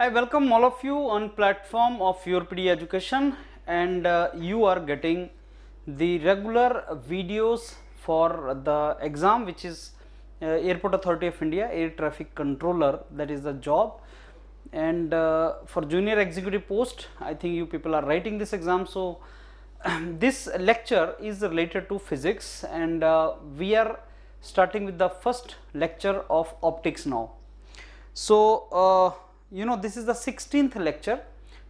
I welcome all of you on platform of YourPedia Education, and you are getting the regular videos for the exam, which is Airport Authority of India Air Traffic Controller. That is the job, and for junior executive post, I think you people are writing this exam. So this lecture is related to physics, and we are starting with the first lecture of optics now. So this is the 16th lecture.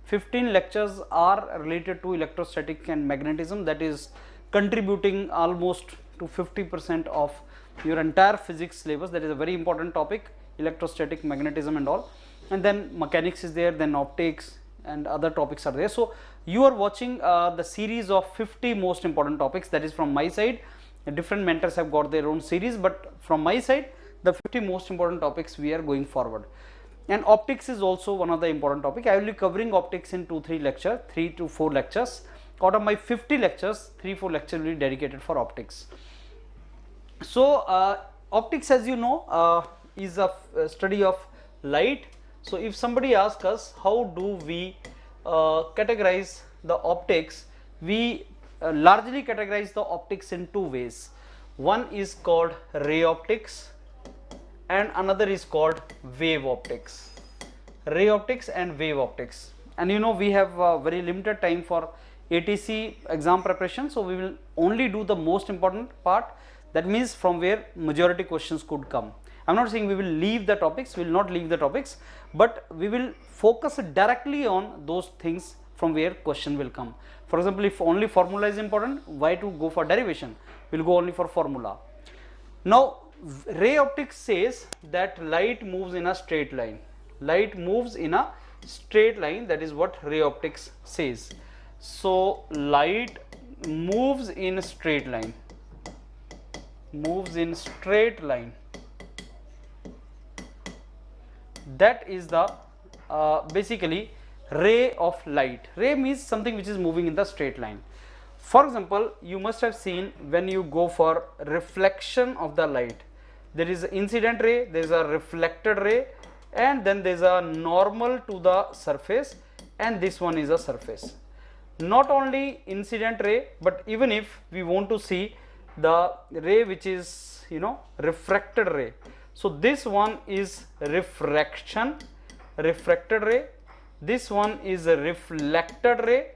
15 lectures are related to electrostatic and magnetism, that is contributing almost to 50% of your entire physics syllabus. That is a very important topic, electrostatic, magnetism and all. And then mechanics is there, then optics and other topics are there. So you are watching the series of 50 most important topics. That is from my side. Different mentors have got their own series, but from my side the 50 most important topics we are going forward. And optics is also one of the important topic. I will be covering optics in 2-3 lectures, 3 to 4 lectures. Out of my 50 lectures, 3-4 lectures will be dedicated for optics. So optics, as you know, is a study of light. So if somebody asks us how do we categorize the optics, we largely categorize the optics in two ways. One is called ray optics and another is called wave optics. Ray optics and wave optics. And you know, we have very limited time for ATC exam preparation, so we will only do the most important part. That means from where majority questions could come. I am not saying we will leave the topics, we will not leave the topics, but we will focus directly on those things from where question will come. For example, if only formula is important, why to go for derivation? We will go only for formula. Now ray optics says that light moves in a straight line. Light moves in a straight line, that is what ray optics says. So light moves in a straight line, moves in straight line. That is the basically ray of light. Ray means something which is moving in the straight line. For example, you must have seen when you go for reflection of the light, there is an incident ray, there is a reflected ray, and then there is a normal to the surface, and this one is a surface. Not only incident ray, but even if we want to see the ray which is refracted ray, so this one is refraction, refracted ray, this one is a reflected ray,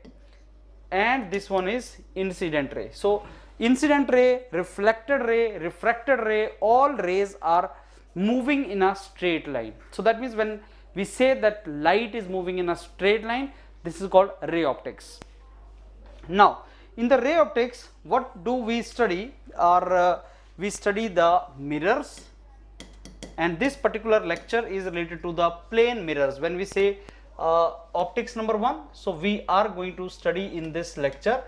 and this one is incident ray. So incident ray, reflected ray, refracted ray, all rays are moving in a straight line. So that means when we say that light is moving in a straight line, this is called ray optics. Now in the ray optics, what do we study? We study the mirrors, and this particular lecture is related to the plane mirrors. When we say optics number 1, so we are going to study in this lecture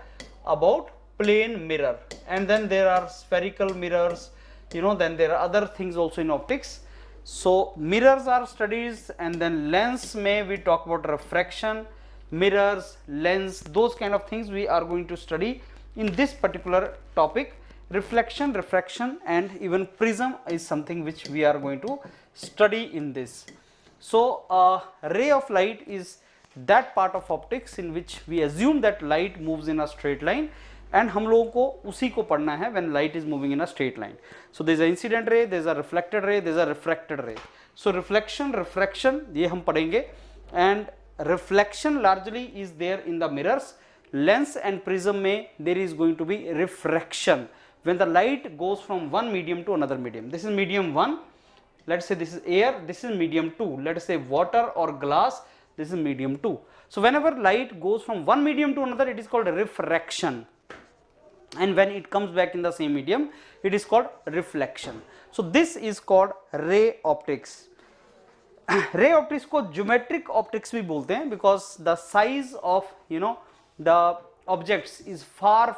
about plane mirror, and then there are spherical mirrors, then there are other things also in optics. So mirrors are studies, and then lens may we talk about refraction, mirrors, lens, those kind of things we are going to study in this particular topic. Reflection, refraction and even prism is something which we are going to study in this. So ray of light is that part of optics in which we assume that light moves in a straight line, and हम लोगों को उसी को पढ़ना है when light is moving in a straight line. So there is a incident ray, there is a reflected ray, there is a refracted ray. So reflection, refraction ये हम पढ़ेंगे, and reflection largely is there in the mirrors. Lens and prism में there is going to be refraction when the light goes from one medium to another medium. This is medium 1. Let's say this is air, this is medium 2. Let us say water or glass, this is medium 2. So whenever light goes from one medium to another, it is called refraction, and when it comes back in the same medium, it is called reflection. So this is called ray optics. Ray optics को geometric optics भी बोलते हैं, because the size of the objects is far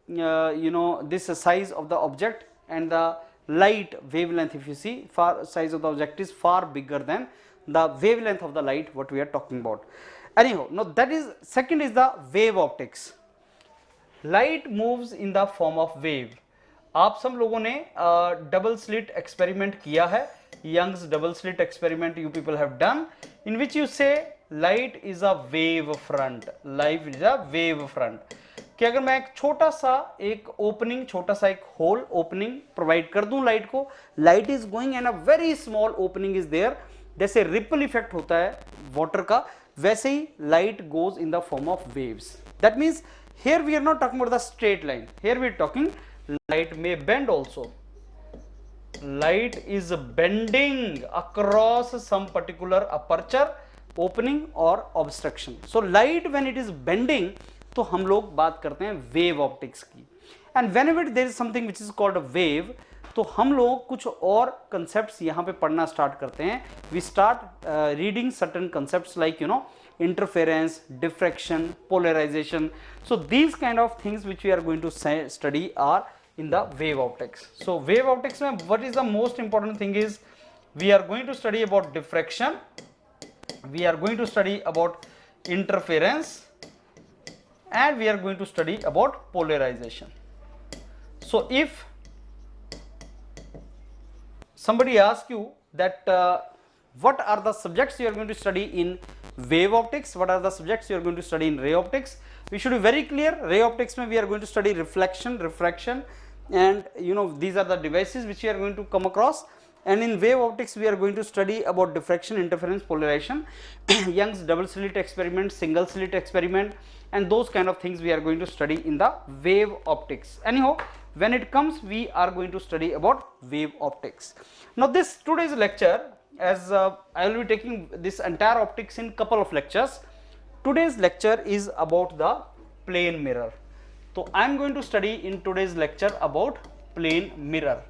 this size of the object, and the light wavelength, if you see, size of the object is far bigger than the wavelength of the light what we are talking about. Anyhow, now that is second is the wave optics. Light moves in the form of wave. आप सब लोगों ने double slit experiment किया है, Young's double slit experiment you people have done, in which you say light is a wave front. Light is a wave front. कि अगर मैं एक छोटा सा एक ओपनिंग, छोटा सा एक होल ओपनिंग प्रोवाइड कर दूं लाइट को, light is going and a very small opening is there, जैसे रिपल इफेक्ट होता है वाटर का, वैसे ही light goes in the form of waves. That means here we are not talking about the straight line, here we are talking light may bend also. Light is bending across some particular aperture, opening or obstruction. So light when it is bending, तो हम लोग बात करते हैं wave optics की. And whenever there is something which is called a wave, तो हम लोग कुछ और concepts यहाँ पे पढ़ना start करते हैं. We start reading certain concepts like interference, diffraction, polarization. So these kind of things which we are going to study are in the wave optics. So wave optics mein what is the most important thing is we are going to study about diffraction, we are going to study about interference, and we are going to study about polarization. So if somebody asks you that what are the subjects you are going to study in wave optics, what are the subjects you are going to study in ray optics, we should be very clear. Ray optics mein we are going to study reflection, refraction, and these are the devices which we are going to come across. And in wave optics we are going to study about diffraction, interference, polarization, Young's double slit experiment, single slit experiment, and those kind of things we are going to study in the wave optics. Anyhow, when it comes we are going to study about wave optics. Now this today's lecture, as I will be taking this entire optics in couple of lectures, today's lecture is about the plane mirror. So I am going to study in today's lecture about plane mirror.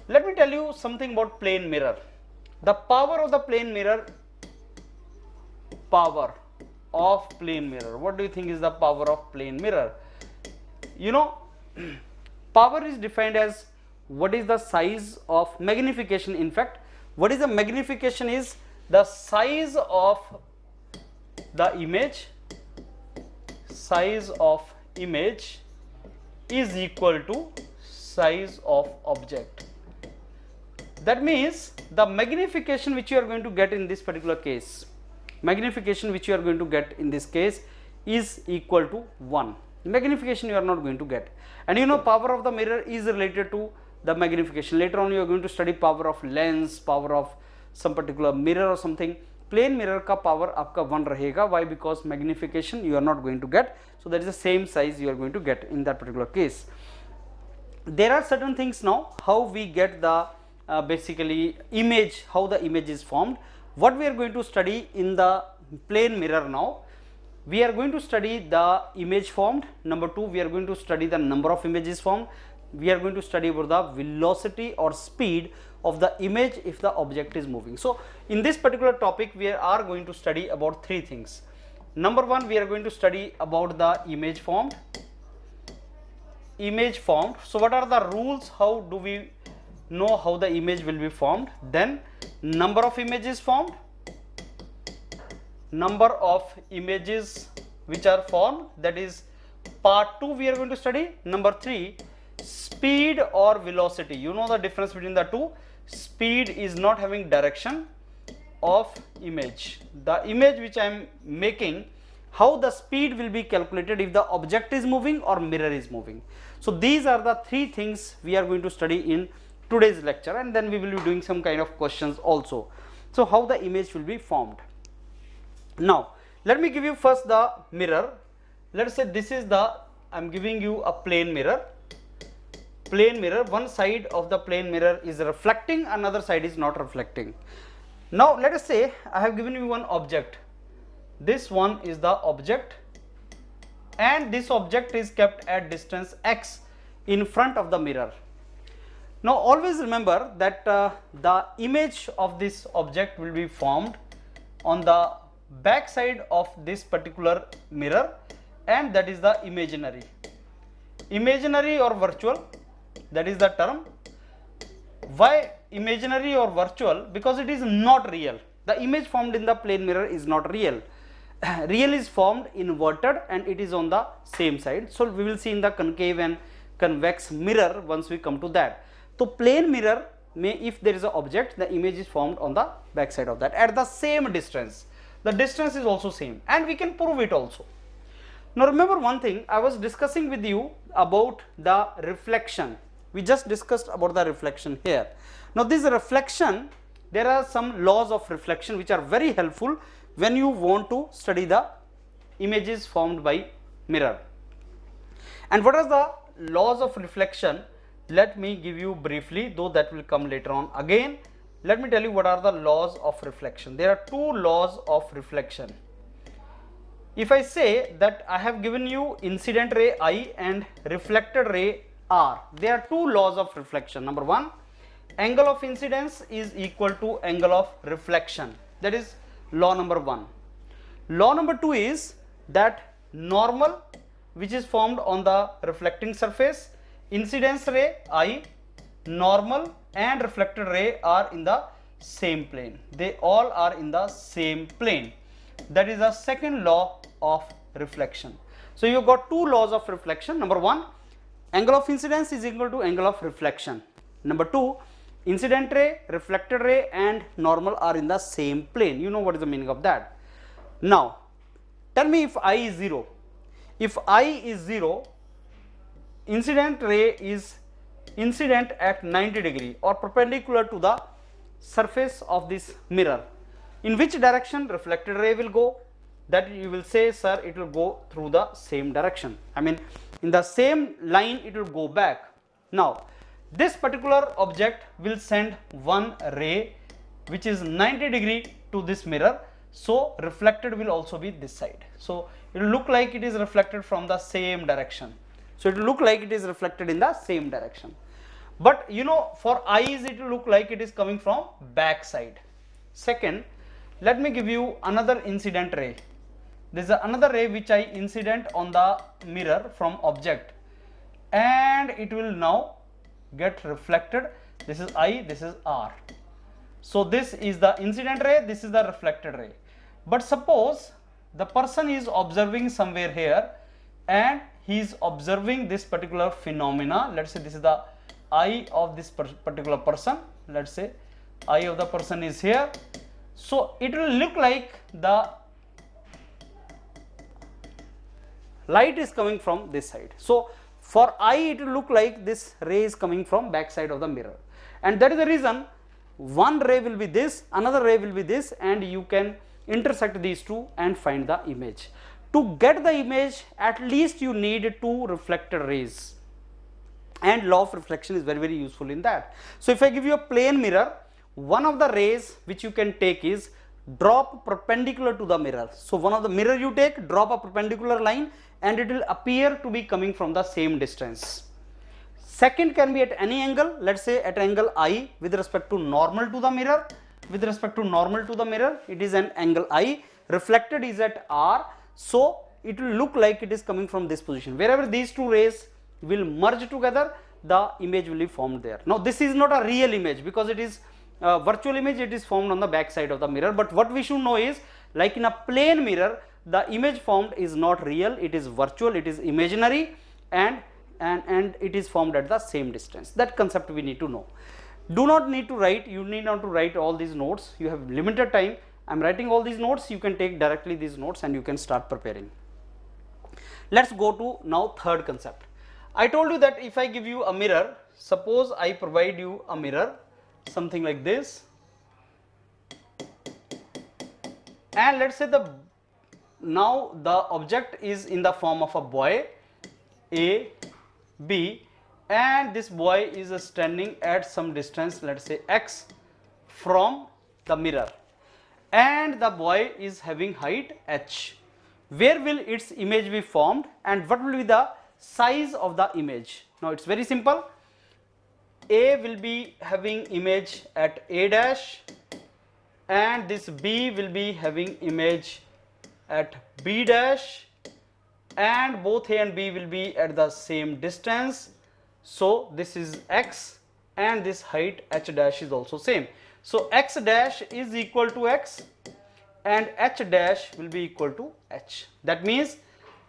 Let me tell you something about plane mirror. The power of the plane mirror, power of plane mirror. What do you think is the power of plane mirror? Power is defined as what is the size of magnification. In fact, what is the magnification is the size of the image, size of image is equal to size of object. That means the magnification which you are going to get in this particular case, magnification which you are going to get in this case is equal to 1. Magnification you are not going to get. And power of the mirror is related to the magnification. Later on you are going to study power of lens, power of some particular mirror or something. Plane mirror का power आपका 1 रहेगा. Why? Because magnification you are not going to get. So that is the same size you are going to get in that particular case. There are certain things now how we get the basically image, how the image is formed. What we are going to study in the plane mirror now, we are going to study the image formed. Number 2, we are going to study the number of images formed. We are going to study about the velocity or speed of the image if the object is moving. So in this particular topic we are going to study about 3 things. Number 1, we are going to study about the image formed. Image formed. So what are the rules? How do we know how the image will be formed? Then number of images formed, number of images which are formed, that is part 2 we are going to study. Number 3, speed or velocity. You know the difference between the two. Speed is not having direction of image. The image which I am making, how the speed will be calculated if the object is moving or mirror is moving. So these are the 3 things we are going to study in today's lecture, and then we will be doing some kind of questions also. So how the image will be formed. Now let me give you first the mirror. Let us say this is the, I am giving you a plane mirror. Plane mirror, one side of the plane mirror is reflecting, another side is not reflecting. Now let us say I have given you one object. This one is the object, and this object is kept at distance x in front of the mirror. Now always remember that the image of this object will be formed on the back side of this particular mirror, and that is the imaginary. Imaginary or virtual, that is the term. Why imaginary or virtual? Because it is not real. The image formed in the plane mirror is not real. Real is formed inverted and it is on the same side. So we will see in the concave and convex mirror once we come to that. So plane mirror if there is an object, the image is formed on the back side of that at the same distance. The distance is also same, and we can prove it also. Now remember one thing, I was discussing with you about the reflection. We just discussed about the reflection here. Now this reflection, there are some laws of reflection which are very helpful when you want to study the images formed by mirror. And what are the laws of reflection? Let me give you briefly, though that will come later on. Again, let me tell you what are the laws of reflection. There are two laws of reflection. If I say that I have given you incident ray I and reflected ray R, there are two laws of reflection. Number one, angle of incidence is equal to angle of reflection. That is law number one. Law number two is that normal, which is formed on the reflecting surface, incidence ray I, normal and reflected ray are in the same plane. They all are in the same plane. That is the second law of reflection. So you got two laws of reflection. Number one, angle of incidence is equal to angle of reflection. Number two, incident ray, reflected ray and normal are in the same plane. You know what is the meaning of that. Now tell me if I is 0. If I is 0, incident ray is incident at 90 degree or perpendicular to the surface of this mirror. In which direction reflected ray will go? That you will say, sir, it will go through the same direction. I mean, in the same line it will go back. Now this particular object will send one ray which is 90 degree to this mirror, so reflected will also be this side. So it will look like it is reflected from the same direction. So it will look like it is reflected in the same direction. But you know, for eyes it will look like it is coming from back side. Second, let me give you another incident ray. There is another ray which I incident on the mirror from object, and it will now get reflected. This is I, this is R. So this is the incident ray, this is the reflected ray. But suppose the person is observing somewhere here and he is observing this particular phenomena. Let's say this is the eye of this particular person. Let's say eye of the person is here. So it will look like the light is coming from this side. So for eye it will look like this ray is coming from back side of the mirror, and that is the reason one ray will be this, another ray will be this, and you can intersect these two and find the image. To get the image, at least you need two reflected rays, and law of reflection is very, very useful in that. So if I give you a plane mirror, one of the rays which you can take is drop perpendicular to the mirror. So one of the mirror you take, drop a perpendicular line, and it will appear to be coming from the same distance. Second can be at any angle. Let's say at angle I with respect to normal to the mirror. With respect to normal to the mirror, it is an angle I. Reflected is at R. So it will look like it is coming from this position. Wherever these two rays will merge together, the image will be formed there. Now this is not a real image because it is a virtual image. It is formed on the back side of the mirror. But what we should know is, like in a plane mirror, the image formed is not real, it is virtual, it is imaginary, and it is formed at the same distance. That concept we need to know. Do not need to write, you need not to write all these notes. You have limited time. I am writing all these notes. You can take directly these notes and you can start preparing. Let's go to now third concept. I told you that if I give you a mirror, suppose I provide you a mirror, something like this, and let's say now the object is in the form of a boy A, B, and this boy is standing at some distance, let's say x, from the mirror, and the boy is having height h. Where will its image be formed, and what will be the size of the image? Now it's very simple. A will be having image at A dash, and this B will be having image at B dash, and both A and B will be at the same distance. So this is x, and this height h dash is also same. So x dash is equal to x and h dash will be equal to h. That means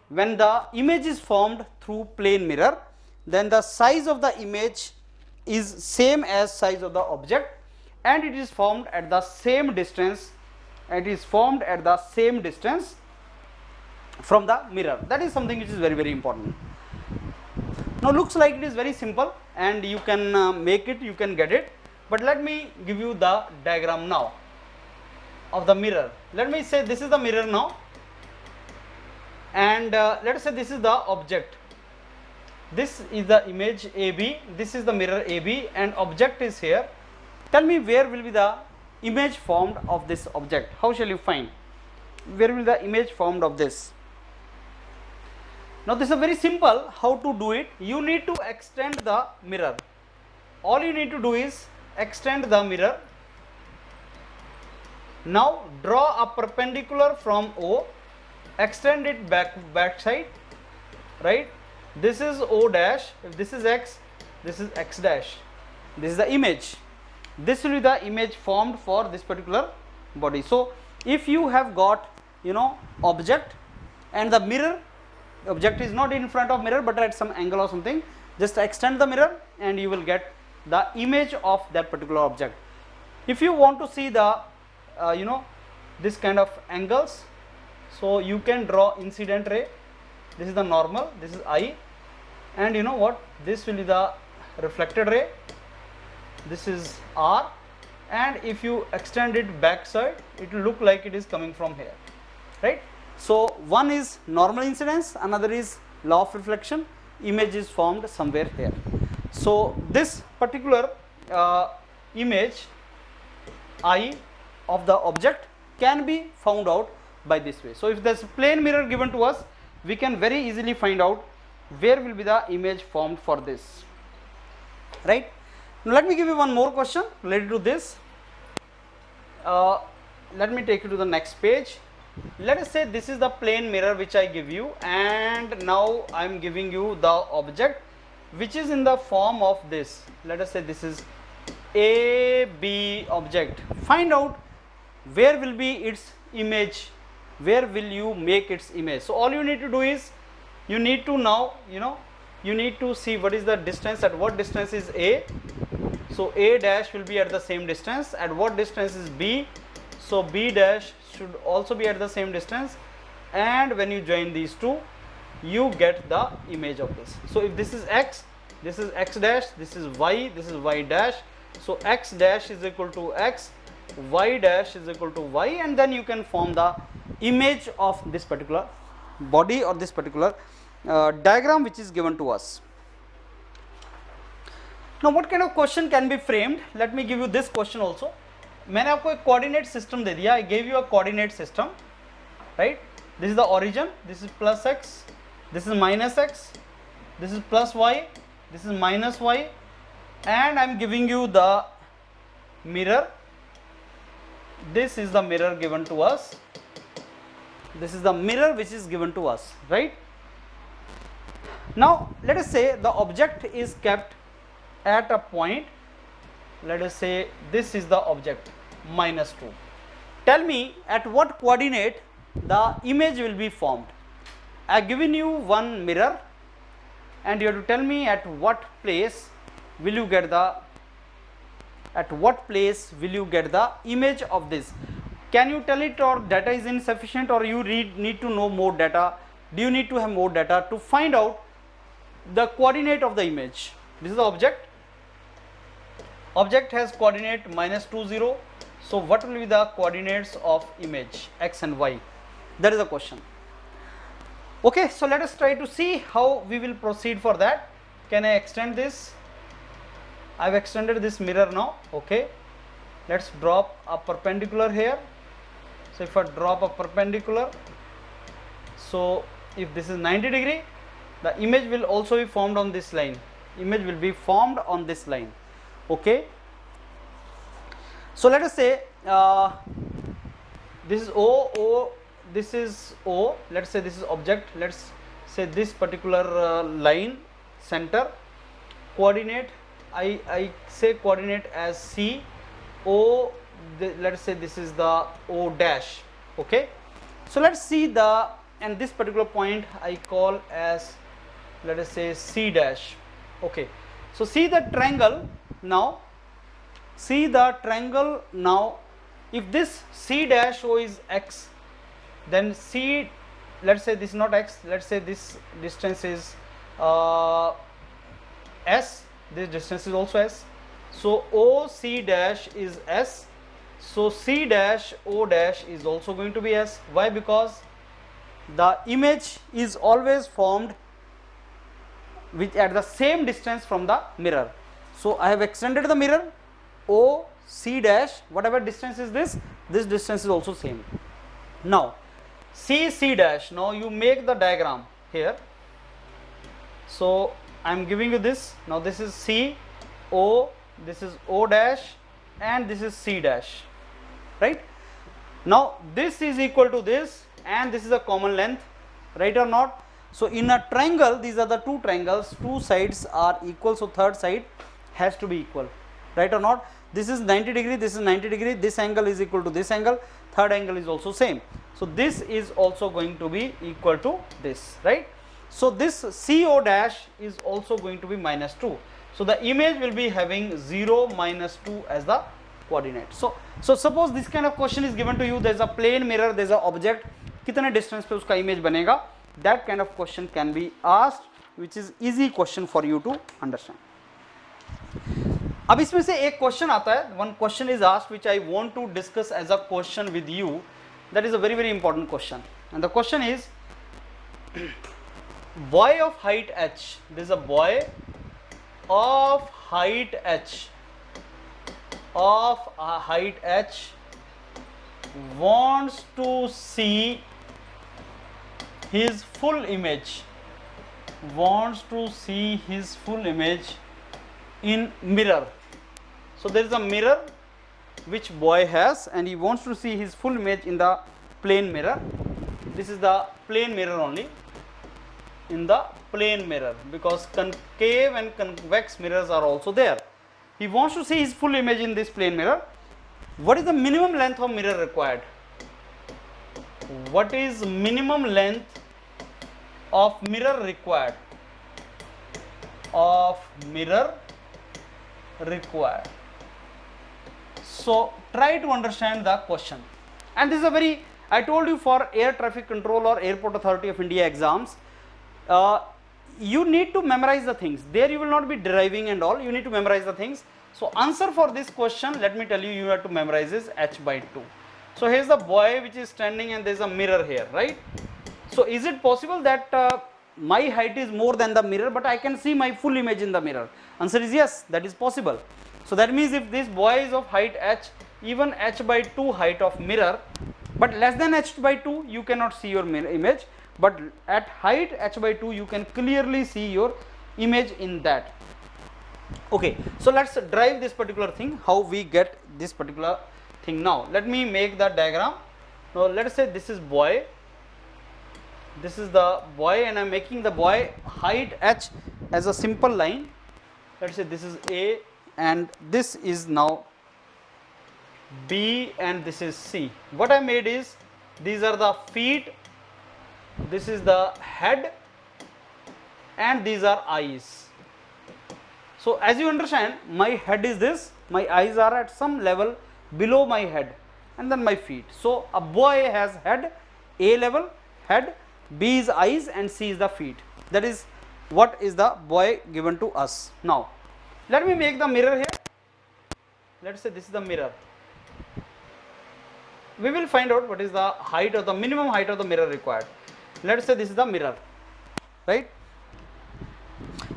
when the image is formed through plane mirror, then the size of the image is same as size of the object, and it is formed at the same distance, from the mirror. That is something which is very, very important. Now looks like it is very simple, and you can make it, you can get it, but let me give you the diagram now of the mirror. Let me say this is the mirror now, and let us say this is the object, this is the image AB, this is the mirror AB, and object is here. Tell me where will be the image formed of this object. How shall you find where will the image formed of this? Now this is very simple how to do it. You need to extend the mirror. All you need to do is extend the mirror. Now draw a perpendicular from O, extend it back side, right? This is O dash, if this is X, this is X dash. This is the image. This will be the image formed for this particular body. So if you have got, you know, object and the mirror, object is not in front of mirror but at some angle or something, just extend the mirror and you will get the image of that particular object. If you want to see the you know, this kind of angles, so you can draw incident ray. This is the normal, this is I, and you know what, this will be the reflected ray, this is R, and if you extend it back side, it will look like it is coming from here, right? So one is normal incidence, another is law of reflection, image is formed somewhere here. So this particular image I of the object can be found out by this way. So if there is a plane mirror given to us, we can very easily find out where will be the image formed for this, right? Now let me give you one more question related to this. Let me take you to the next page. Let us say this is the plane mirror which I give you, and now I am giving you the object which is in the form of this. Let us say this is AB object. Find out where will be its image, where will you make its image. So all you need to do is, you need to now, you know, you need to see what is the distance, at what distance is A. So A dash will be at the same distance. At what distance is B? So B dash should also be at the same distance, and when you join these two, you get the image of this. So if this is X, this is X dash, this is Y, this is Y dash. So X dash is equal to X, Y dash is equal to Y, and then you can form the image of this particular body or this particular diagram which is given to us. Now what kind of question can be framed? Let me give you this question also. मैंने आपको एक coordinate system दे दिया. I gave you a coordinate system, right? This is the origin, this is plus x, this is minus x, this is plus y, this is minus y, and I am giving you the mirror. This is the mirror given to us. This is the mirror which is given to us, right? Now let us say the object is kept at a point. Let us say this is the object, minus 2. Tell me at what coordinate the image will be formed. I have given you one mirror and you have to tell me at what place will you get the image of this. Can you tell it, or data is insufficient, or you need to know more data? Do you need to have more data to find out the coordinate of the image? This is the object. Object has coordinate minus 2, 0. So what will be the coordinates of image, x and y? That is the question. Okay, so let us try to see how we will proceed for that. Can I extend this? I have extended this mirror now. Okay, let's drop a perpendicular here. So if I drop a perpendicular, so if this is 90 degree, the image will also be formed on this line. Image will be formed on this line. Okay, so let us say this is O, this is O. Let's say this is object. Let's say this particular line center, coordinate, I say coordinate as C, O, let's say this is the O dash. Okay, so let's see the, and this particular point I call as, let us say, C dash. Okay, So see the triangle now, see the triangle now. If this C dash O is x, then C, let's say this is not x, let's say this distance is s, this distance is also s. So OC dash is s, so C dash O dash is also going to be s. Why? Because the image is always formed which at the same distance from the mirror. So I have extended the mirror, O C dash, whatever distance is this distance is also same. Now C C dash, now you make the diagram here. So I am giving you this, now this is C, O, this is O dash, and this is C dash, right? Now this is equal to this, and this is a common length, right or not? So in a triangle, these are the two triangles, two sides are equal, so third side has to be equal, right or not? This is 90 degree, this is 90 degree, this angle is equal to this angle, third angle is also same. So this is also going to be equal to this, right? So this CO dash is also going to be minus 2. So the image will be having 0, minus 2 as the coordinate. So suppose this kind of question is given to you, there is a plane mirror, there is a object, कितने distance पे उसका image बनेगा, that kind of question can be asked, which is easy question for you to understand. अब इसमें से एक question आता है, one question is asked which I want to discuss as a question with you, that is a very very important question, and the question is boy of height h, this is a boy of height h, wants to see his full image, in mirror. So there is a mirror which boy has, and he wants to see his full image in the plane mirror. This is the plane mirror only, in the plane mirror, because concave and convex mirrors are also there. He wants to see his full image in this plane mirror. What is the minimum length of mirror required? What is minimum length of mirror required? So try to understand the question. And this is a very, I told you, for air traffic control or Airport Authority of India exams, you need to memorize the things. There you will not be deriving and all, you need to memorize the things. So answer for this question, let me tell you, you have to memorize is h by 2. So here is the boy which is standing and there is a mirror here, right? So is it possible that my height is more than the mirror but I can see my full image in the mirror? Answer is yes, that is possible. So that means if this boy is of height h, even h by 2 height of mirror, but less than h by 2 you cannot see your mirror image, but at height h by 2 you can clearly see your image in that. Okay, so let's drive this particular thing, how we get this particular thing now. Let me make the diagram. Now let us say this is boy, this is the boy, and I am making the boy height h as a simple line. Let us say this is A and this is now B and this is C. What I made is, these are the feet, this is the head, and these are eyes. So as you understand, my head is this, my eyes are at some level below my head, and then my feet. So a boy has head, A level head, B is eyes, and C is the feet. That is what is the boy given to us. Now let me make the mirror here. Let us say this is the mirror. We will find out what is the height or the minimum height of the mirror required. Let us say this is the mirror, right?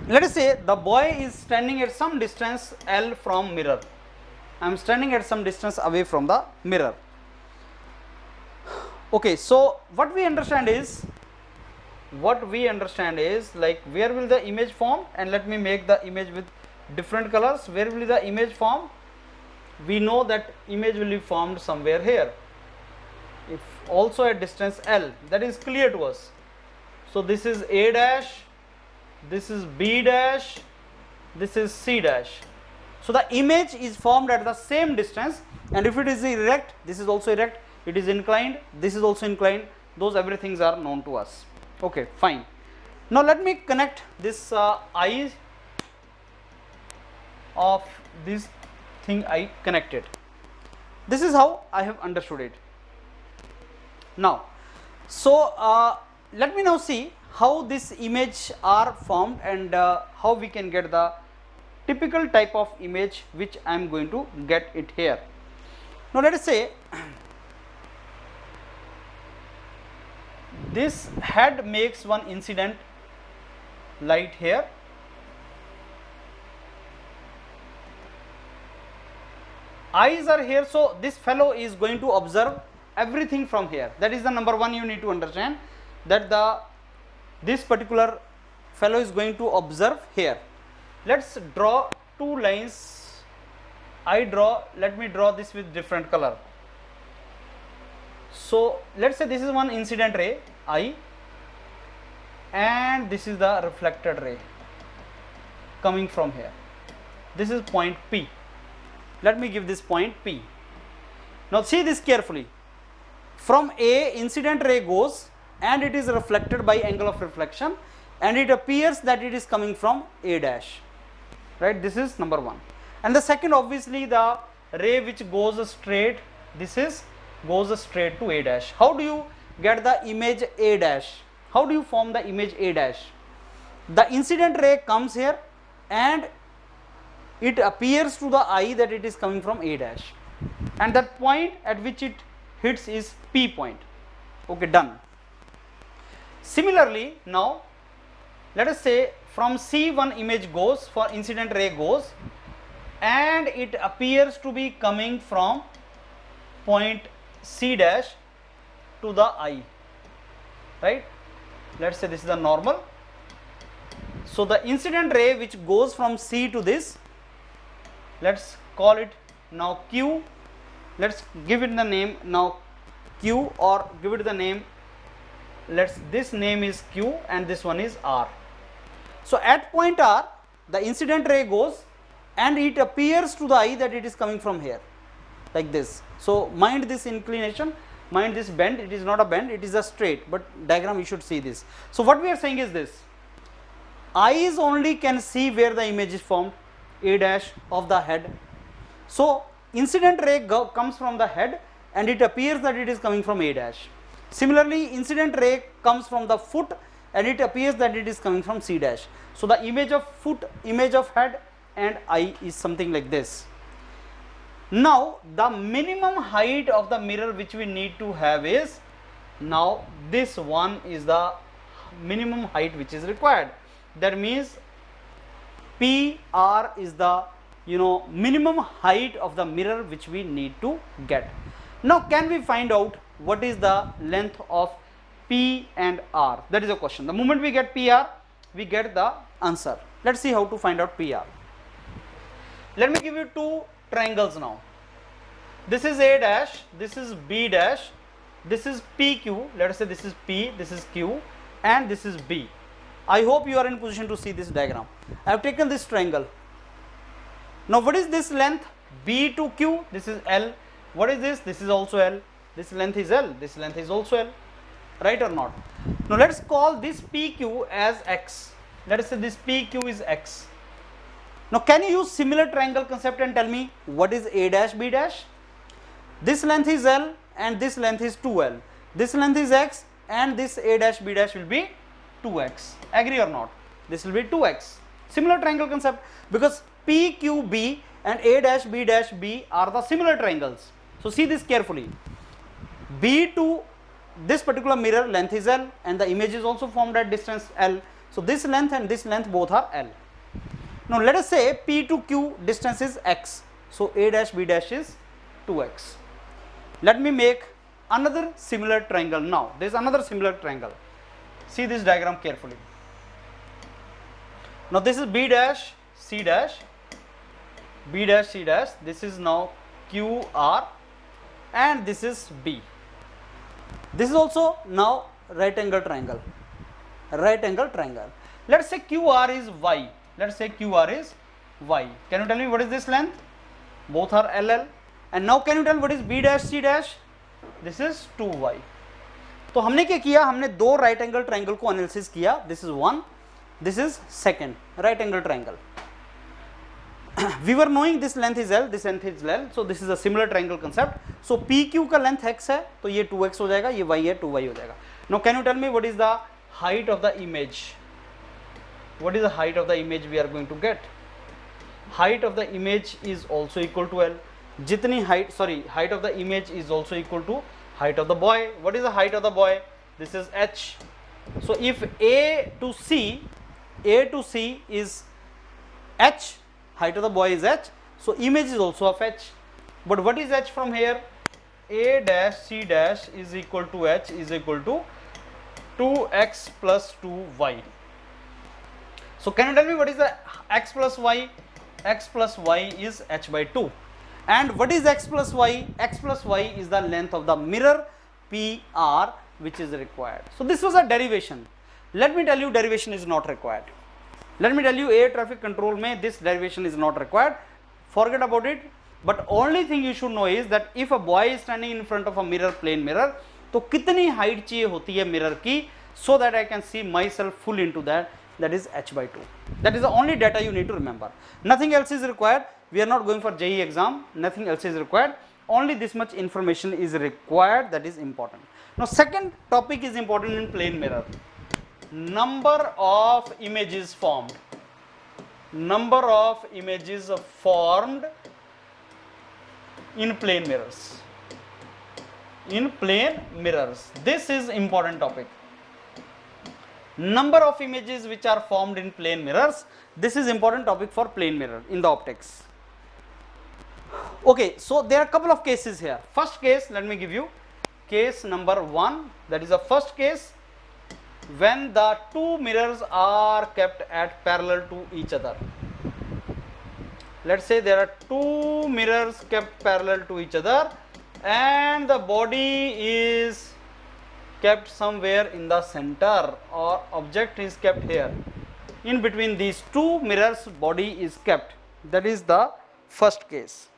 Let us say the boy is standing at some distance L from mirror. I am standing at some distance away from the mirror. Okay, so what we understand is like, where will the image form, and let me make the image with different colors. Where will the image form? We know that image will be formed somewhere here, if also at distance L, that is clear to us. So this is A dash, this is B dash, this is C dash. So the image is formed at the same distance, and if it is erect, this is also erect, it is inclined, this is also inclined, those everything are known to us. Okay, fine. Now let me connect this eye of this thing I connected. This is how I have understood it. Now, so let me now see how this image are formed and how we can get the typical type of image which I am going to get it here. Now let us say this head makes one incident light here, eyes are here, so this fellow is going to observe everything from here. That is the number one you need to understand, that this particular fellow is going to observe here. Let's draw two lines. Let me draw this with different color. So let's say this is one incident ray I, and this is the reflected ray coming from here. This is point P. Let me give this point P. Now see this carefully. From A, incident ray goes and it is reflected by angle of reflection, and it appears that it is coming from A dash, right? This is number one. And the second, obviously the ray which goes straight, goes straight to A dash. How do you get the image A dash? How do you form the image A dash? The incident ray comes here and it appears to the eye that it is coming from A dash, and that point at which it hits is P point. Okay, done. Similarly, now let us say from C one image goes, for incident ray goes, and it appears to be coming from point C dash to the eye, right? Let us say this is the normal. So the incident ray which goes from C to this, let's call it now Q. Let's give it the name now Q, or give it the name, this name is Q and this one is R. So at point R, the incident ray goes and it appears to the eye that it is coming from here, like this. So mind this inclination, mind this bend. It is not a bend, it is a straight, but diagram you should see this. So what we are saying is this: eyes only can see where the image is formed, A dash of the head. So incident ray comes from the head and it appears that it is coming from A dash. Similarly, incident ray comes from the foot and it appears that it is coming from C dash. So the image of foot, image of head and eye is something like this. Now the minimum height of the mirror which we need to have is, now this one is the minimum height which is required. That means PR is the minimum height of the mirror which we need to get. Now can we find out what is the length of P and R? That is a question. The moment we get PR, we get the answer. Let's see how to find out PR. Let me give you two triangles now. This is A dash, this is B dash, this is PQ. Let us say this is P, this is Q, and this is B. I hope you are in position to see this diagram. I have taken this triangle. Now what is this length? B to Q, this is L. What is this? This is also L. This length is L, this length is also L. Right or not? Now let us call this PQ as X. Let us say this PQ is X. Now can you use similar triangle concept and tell me what is A dash, B dash? This length is L and this length is 2L. This length is X and this A dash, B dash will be 2X. Agree or not? This will be 2X. Similar triangle concept, because PQB and A dash, B dash, B are the similar triangles. So see this carefully. B to this particular mirror length is L and the image is also formed at distance L. So this length and this length both are L. Now let us say P to Q distance is X. So A dash, B dash is 2X. Let me make another similar triangle now. There is another similar triangle. See this diagram carefully. Now this is B dash, C dash, B dash, C dash. This is now QR and this is B. This is also now right angle triangle. Right angle triangle. Let us say QR is Y. Let us say QR is Y. Can you tell me what is this length? Both are LL. And now can you tell what is B dash, C dash? This is 2Y. तो हमने क्या किया? हमने दो right angle triangle को analysis किया. This is one, this is second right angle triangle. we were knowing this length is L, this length is L, so this is a similar triangle concept. So PQ का length x है, तो ये 2x हो जाएगा, ये y है 2y हो जाएगा. Now can you tell me what is the height of the image? What is the height of the image we are going to get? Height of the image is also equal to L. जितनी height, sorry, height of the image is also equal to height of the boy. What is the height of the boy? This is h. So if A to C is h, height of the boy is h, so image is also of h. But what is h from here? A dash C dash is equal to h is equal to 2x plus 2y. So can you tell me what is the x plus y? X plus y is h by 2. And what is x plus y? X plus y is the length of the mirror PR which is required. So this was a derivation. Let me tell you, derivation is not required. Let me tell you, air traffic control mein this derivation is not required. Forget about it. But only thing you should know is that if a boy is standing in front of a mirror, plain mirror, तो कितनी height चाहिए होती है mirror की, so that I can see myself full into that, that is h by 2. That is the only data you need to remember. Nothing else is required. We are not going for JE exam. Nothing else is required. Only this much information is required, that is important. Now second topic is important in plane mirror. Number of images formed. Number of images formed in plane mirrors. In plane mirrors. This is important topic. Number of images which are formed in plane mirrors. This is important topic for plane mirror in the optics. Okay, so there are a couple of cases here. First case, let me give you case number 1. That is the first case when the two mirrors are kept at parallel to each other. Let's say there are two mirrors kept parallel to each other and the body is kept somewhere in the center, or object is kept here. In between these two mirrors, body is kept. That is the first case.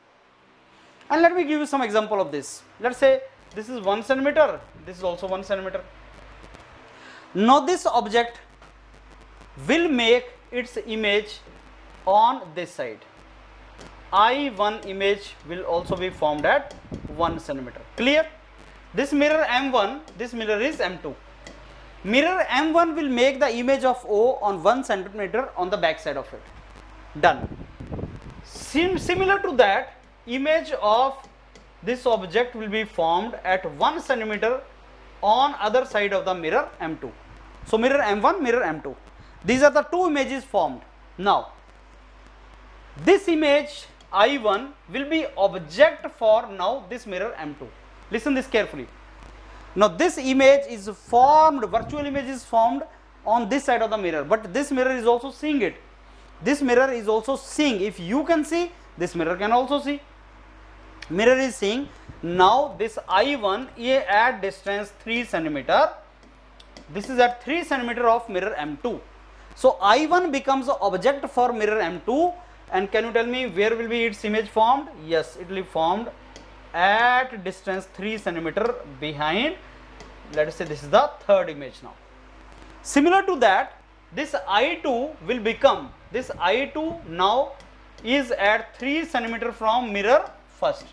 And let me give you some example of this. Let's say this is 1 centimeter, this is also 1 centimeter. Now this object will make its image on this side. I1 image will also be formed at 1 centimeter. Clear? This mirror M1, this mirror is M2. Mirror M1 will make the image of O on 1 centimeter on the back side of it. Done. Similar to that, image of this object will be formed at 1 centimeter on other side of the mirror M2. So mirror M1, mirror M2. These are the two images formed. Now, this image I1 will be object for now this mirror M2. Listen this carefully. Now this image is formed, virtual image is formed on this side of the mirror, but this mirror is also seeing it. This mirror is also seeing. If you can see, this mirror can also see. Mirror is seeing. Now this I1 is at distance 3 centimeter. This is at 3 centimeter of mirror M2. So I1 becomes the object for mirror M2. And can you tell me where will be its image formed? Yes, it will be formed at distance 3 centimeter behind. Let us say this is the third image now. Similar to that, this I2 will become, this I2 now is at 3 centimeter from mirror first,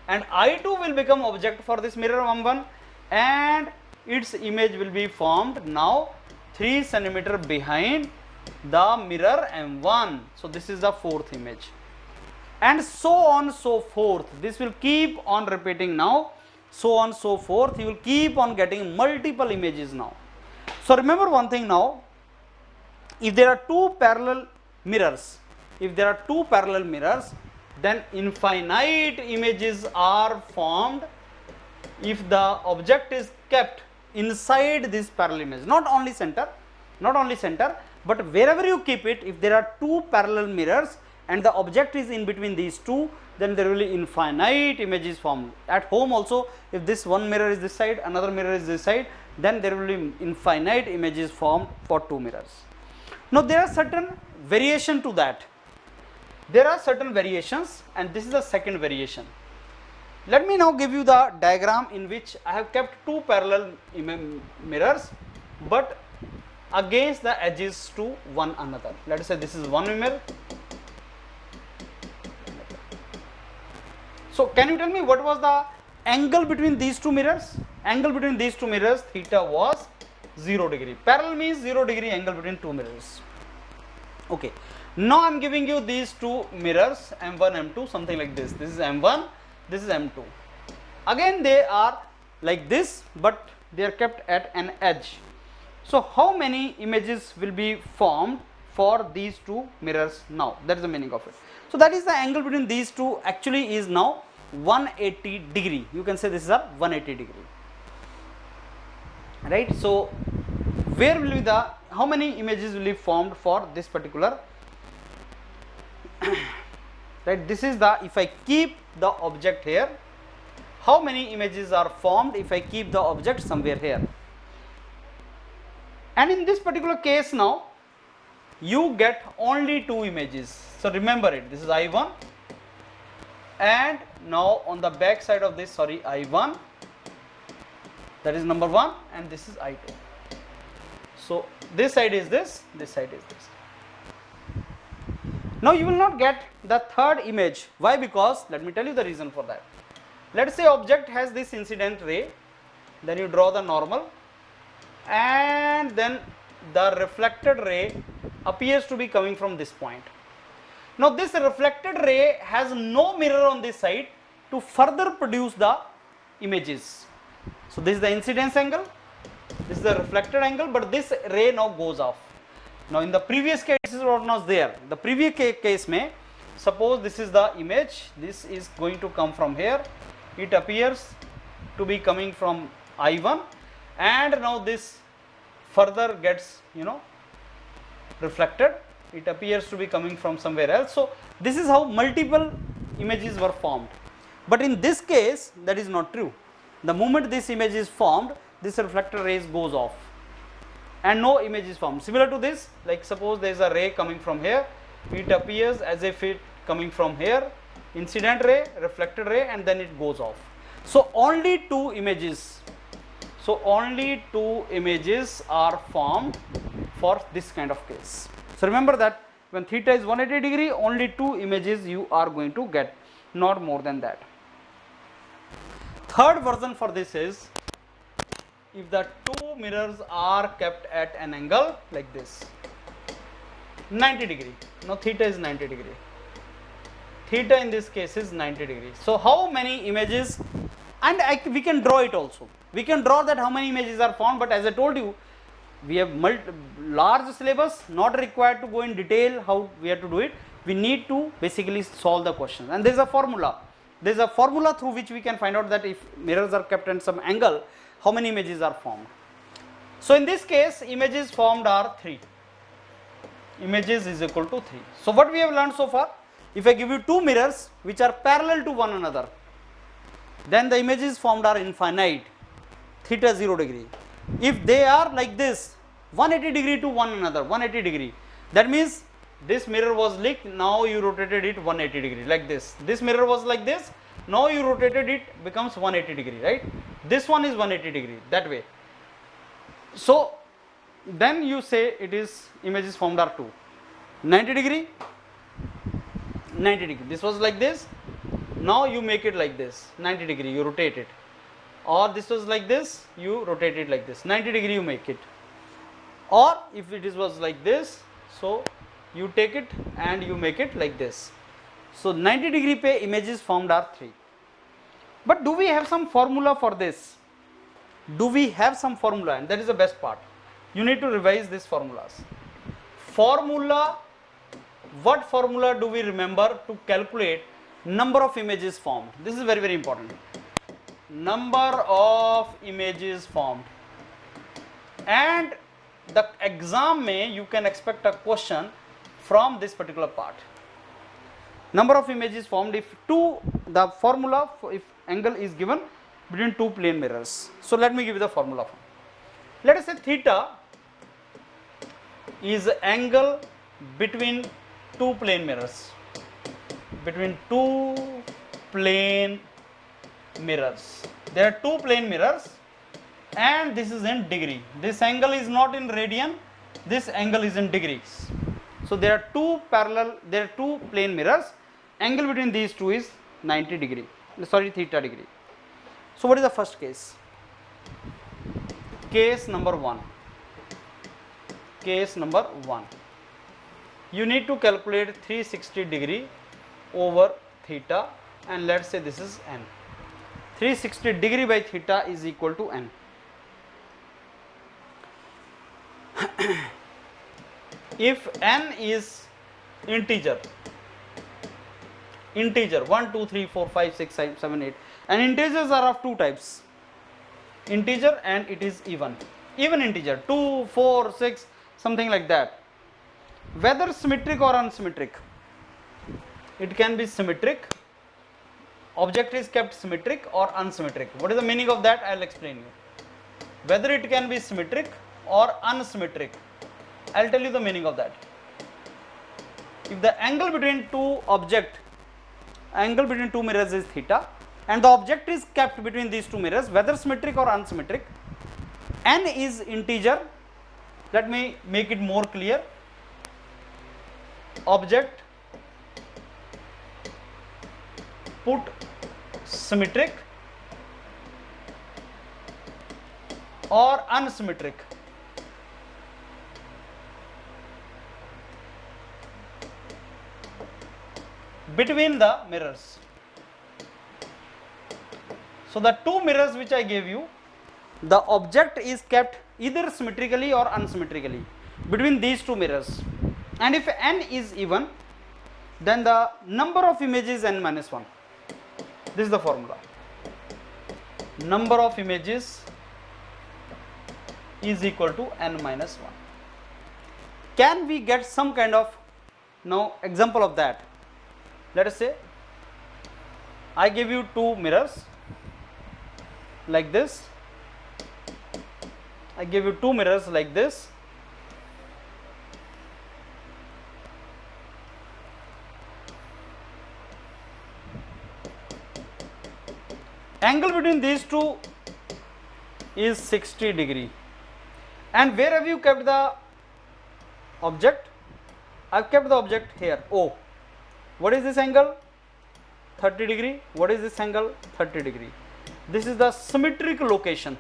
and I2 will become object for this mirror M1 and its image will be formed now 3 centimeter behind the mirror M1. So this is the fourth image, and so on so forth. This will keep on repeating now, so on so forth. You will keep on getting multiple images now. So remember one thing now, if there are two parallel mirrors, then infinite images are formed if the object is kept inside this parallel image, not only center, but wherever you keep it. If there are two parallel mirrors and the object is in between these two, then there will be infinite images formed. At home also, if this one mirror is this side, another mirror is this side, then there will be infinite images formed for two mirrors. Now there are certain variation to that. There are certain variations, and this is the second variation. Let me now give you the diagram in which I have kept two parallel mirrors but against the edges to one another. Let us say this is one mirror, So can you tell me what was the angle between these two mirrors? Angle between these two mirrors, theta was 0 degree. Parallel means 0 degree angle between two mirrors. Okay. Now I am giving you these two mirrors, M1, M2, something like this. This is M1, this is M2. Again they are like this, but they are kept at an edge. So how many images will be formed for these two mirrors now? That is the meaning of it. So that is the angle between these two actually is now 180 degree. You can say this is a 180 degree. Right. So where will be the, how many images will be formed for this particular right? This is the, if I keep the object here, how many images are formed if I keep the object somewhere here? And in this particular case now, you get only two images. So remember it, this is I1, and now on the back side of this, sorry, I1, that is number 1, and this is I2. So this side is this side is this. Now you will not get the third image. Why? Because let me tell you the reason for that. Let us say object has this incident ray, then you draw the normal, and then the reflected ray appears to be coming from this point. Now this reflected ray has no mirror on this side to further produce the images. So this is the incidence angle, this is the reflected angle, but this ray now goes off. Now in the previous case this is what was there. The previous case may, suppose this is the image, this is going to come from here, it appears to be coming from I1, and now this further gets, reflected, it appears to be coming from somewhere else. So this is how multiple images were formed. But in this case that is not true. The moment this image is formed, this reflected rays goes off and no image is formed. Similar to this, like suppose there is a ray coming from here, it appears as if it coming from here, incident ray, reflected ray, and then it goes off. So only two images. So only two images are formed for this kind of case. So remember that when theta is 180 degree, only two images you are going to get, not more than that. Third version for this is, if the two mirrors are kept at an angle like this, 90 degree. Now theta is 90 degree. Theta in this case is 90 degree. So how many images, and we can draw it also. We can draw that how many images are formed, but as I told you, we have large syllabus, not required to go in detail how we have to do it. We need to basically solve the question, and there is a formula. There is a formula through which we can find out that if mirrors are kept at some angle, how many images are formed. So in this case, images formed are 3. Images is equal to 3. So what we have learned so far, if I give you two mirrors which are parallel to one another, then the images formed are infinite, theta 0 degree. If they are like this, 180 degree to one another, 180 degree, that means this mirror was like, now you rotated it 180 degree like this. This mirror was like this, now you rotated it, becomes 180 degree, right? This one is 180 degree, that way. So then you say it is, images formed are 2. 90 degree, 90 degree. This was like this, now you make it like this, 90 degree, you rotate it. Or this was like this, you rotate it like this, 90 degree you make it. Or if it was like this, so you take it and you make it like this. So 90 degree pe images formed are 3. But do we have some formula for this? Do we have some formula? And that is the best part. You need to revise these formulas. Formula, what formula do we remember to calculate number of images formed? This is very, very important. Number of images formed. And the exam may, you can expect a question from this particular part. Number of images formed if the formula, if angle is given between two plane mirrors. So let me give you the formula. Let us say theta is angle between two plane mirrors. Between two plane mirrors. There are two plane mirrors and this is in degree. This angle is not in radian, this angle is in degrees. So there are two parallel, there are two plane mirrors, angle between these two is 90 degree. sorry, theta degree. So what is the first case? Case number 1. Case number 1. You need to calculate 360 degree over theta, and let's say this is n. 360 degree by theta is equal to n. If n is integer 1, 2, 3, 4, 5, 6, 7, 8, and integers are of two types, integer and it is even integer, 2, 4, 6, something like that. Whether symmetric or unsymmetric, it can be symmetric, object is kept symmetric or unsymmetric. What is the meaning of that? I will explain you. Whether it can be symmetric or unsymmetric, I will tell you the meaning of that. If the angle between two mirrors is theta, and the object is kept between these two mirrors, whether symmetric or unsymmetric, n is integer. Let me make it more clear. Object put symmetric or unsymmetric. Between the mirrors. So the two mirrors which I gave you, the object is kept either symmetrically or unsymmetrically between these two mirrors, and if n is even, then the number of images is n minus 1. This is the formula. Number of images is equal to n minus 1. Can we get some kind of now example of that? Let us say I give you two mirrors like this. I give you two mirrors like this. Angle between these two is 60 degree. And where have you kept the object? I have kept the object here, O. What is this angle? 30 degree. What is this angle? 30 degree. This is the symmetric location.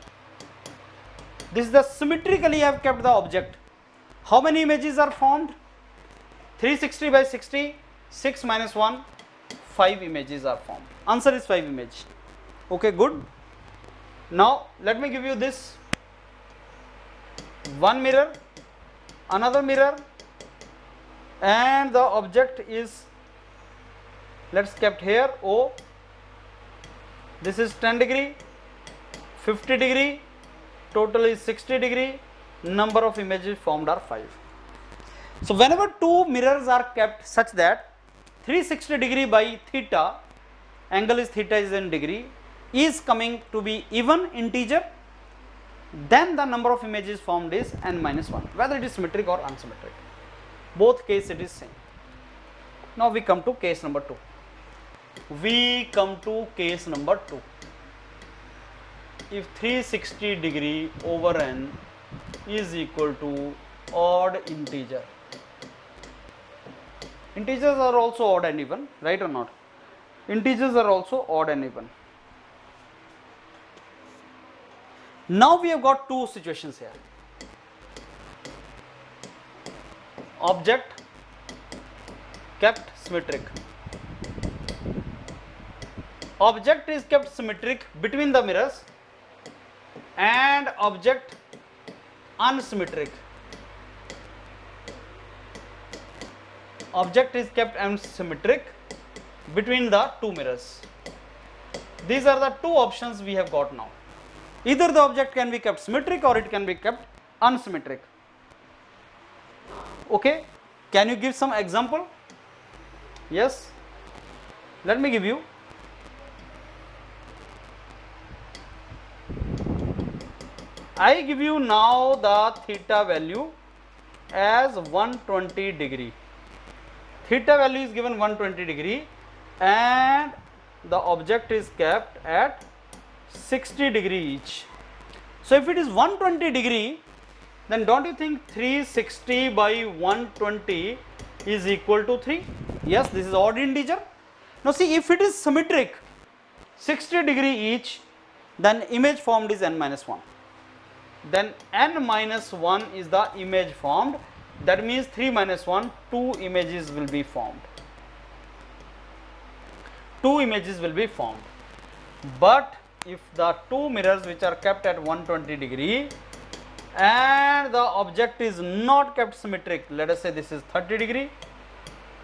This is the symmetrically I have kept the object. How many images are formed? 360 by 60, 6 minus 1, 5 images are formed. Answer is 5 images. Okay, good. Now let me give you this. One mirror, another mirror, and the object is, let's kept here O. This is 10 degree, 50 degree, total is 60 degree, number of images formed are 5. So whenever two mirrors are kept such that 360 degree by theta, angle is theta is in degree, is coming to be even integer, then the number of images formed is n minus 1, whether it is symmetric or unsymmetric. Both case it is same. Now we come to case number 2. If 360 degree over n is equal to odd integer. Integers are also odd and even, right or not? Integers are also odd and even. Now we have got two situations here. Object kept symmetric. Object is kept symmetric between the mirrors, and object unsymmetric. Object is kept unsymmetric between the two mirrors. These are the two options we have got now. Either the object can be kept symmetric or it can be kept unsymmetric. Okay, can you give some example? Yes, let me give you. I give you now the theta value as 120 degree. Theta value is given 120 degree and the object is kept at 60 degree each. So if it is 120 degree, then don't you think 360 by 120 is equal to 3? Yes, this is odd integer. Now see, if it is symmetric, 60 degree each, then image formed is n minus 1. Then n minus 1 is the image formed. That means 3 minus 1, 2 images will be formed. 2 images will be formed. But if the two mirrors which are kept at 120 degree and the object is not kept symmetric, let us say this is 30 degree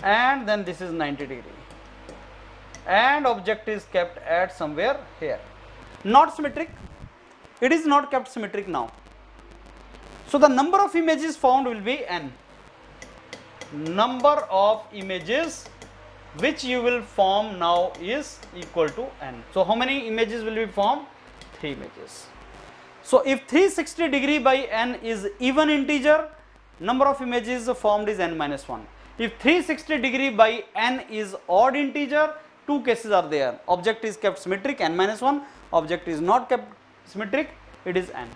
and then this is 90 degree, and object is kept at somewhere here, not symmetric, it is not kept symmetric now. So the number of images found will be n. Number of images which you will form now is equal to n. So how many images will be formed? 3 images. So if 360 degree by n is even integer, number of images formed is n minus 1. If 360 degree by n is odd integer, two cases are there. Object is kept symmetric, n minus 1. Object is not kept symmetric, it is n.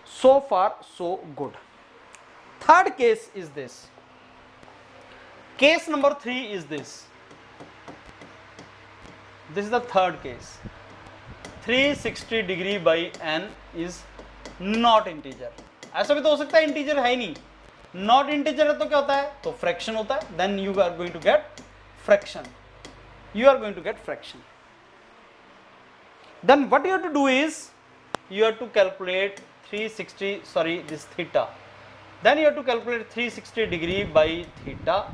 So far so good. Third case is this. Case number 3 is this. This is the third case. 360 degree by n is not integer. ऐसा भी तो हो सकता है integer है ही नहीं. Not integer है तो क्या होता है? तो fraction होता है. Then you are going to get fraction. You are going to get fraction. Then what you have to do is, you have to calculate 360, sorry, this theta. Then you have to calculate 360 degree by theta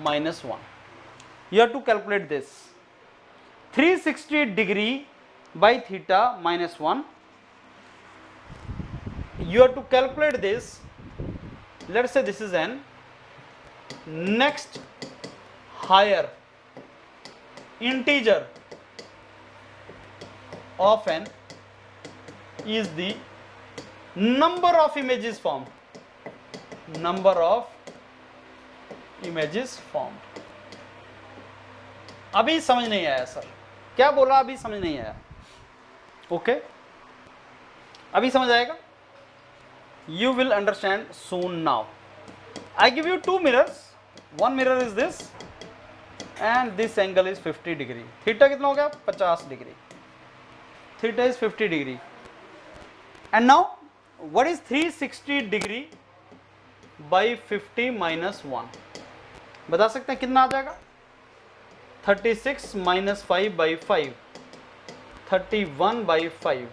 minus 1. You have to calculate this. 360 degree by theta minus 1. You have to calculate this. Let us say this is n. Next higher integer of n is the number of images formed. Number of images formed. अभी समझ नहीं आया sir, क्या बोला? अभी समझ नहीं आया. ओके, अभी समझ आएगा. You will understand soon now. I give you two mirrors. One mirror is this and this angle is 50 degree. Theta कितना हो गया? 50 degree. Theta is 50 degree. And now what is 360 degree by 50 minus 1? बता सकते हैं कितना आ जाएगा? 36 minus 5 by 5, 31 by 5,